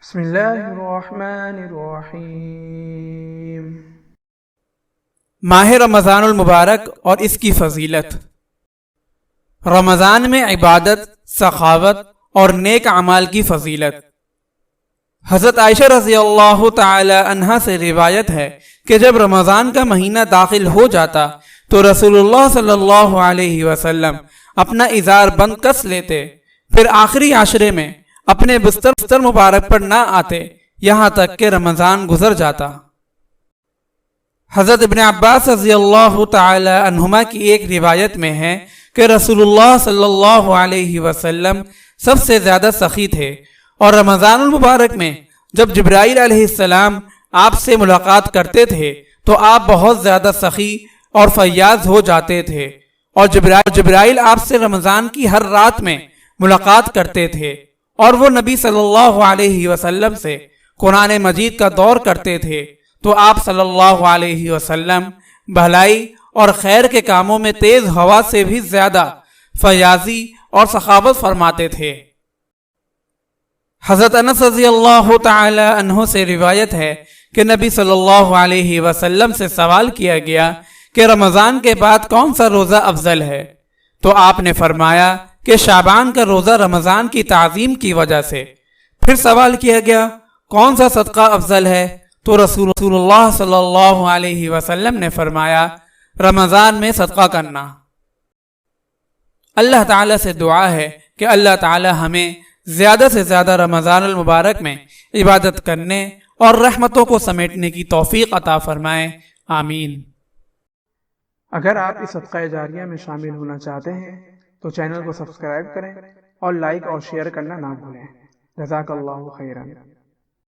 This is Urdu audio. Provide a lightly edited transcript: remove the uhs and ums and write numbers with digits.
بسم اللہ الرحمن الرحیم۔ ماہ رمضان المبارک اور اس کی فضیلت۔ رمضان میں عبادت، سخاوت اور نیک اعمال کی فضیلت۔ حضرت عائشہ رضی اللہ تعالی عنہا سے روایت ہے کہ جب رمضان کا مہینہ داخل ہو جاتا تو رسول اللہ صلی اللہ علیہ وسلم اپنا ازار بند کس لیتے، پھر آخری عشرے میں اپنے بستر مبارک پر نہ آتے یہاں تک کہ رمضان گزر جاتا۔ حضرت ابن عباس رضی اللہ تعالی عنہما کی ایک روایت میں ہے کہ رسول اللہ صلی اللہ علیہ وسلم سب سے زیادہ سخی تھے، اور رمضان المبارک میں جب جبرائیل علیہ السلام آپ سے ملاقات کرتے تھے تو آپ بہت زیادہ سخی اور فیاض ہو جاتے تھے، اور جبرائیل آپ سے رمضان کی ہر رات میں ملاقات کرتے تھے، اور وہ نبی صلی اللہ علیہ وسلم سے قرآن مجید کا دور کرتے تھے تو آپ صلی اللہ علیہ وسلم بھلائی اور خیر کے کاموں میں تیز ہوا سے بھی زیادہ فیاضی اور سخاوت فرماتے تھے۔ حضرت انس رضی اللہ تعالی عنہ سے روایت ہے کہ نبی صلی اللہ علیہ وسلم سے سوال کیا گیا کہ رمضان کے بعد کون سا روزہ افضل ہے، تو آپ نے فرمایا کہ شعبان کا روزہ رمضان کی تعظیم کی وجہ سے۔ پھر سوال کیا گیا کون سا صدقہ افضل ہے، تو رسول اللہ صلی اللہ علیہ وسلم نے فرمایا رمضان میں صدقہ کرنا۔ اللہ تعالیٰ سے دعا ہے کہ اللہ تعالیٰ ہمیں زیادہ سے زیادہ رمضان المبارک میں عبادت کرنے اور رحمتوں کو سمیٹنے کی توفیق عطا فرمائے، آمین۔ اگر آپ اس صدقہ جاریہ میں شامل ہونا چاہتے ہیں تو چینل کو سبسکرائب کریں اور لائک اور شیئر کرنا نہ بھولیں۔ جزاک اللہ خیرا۔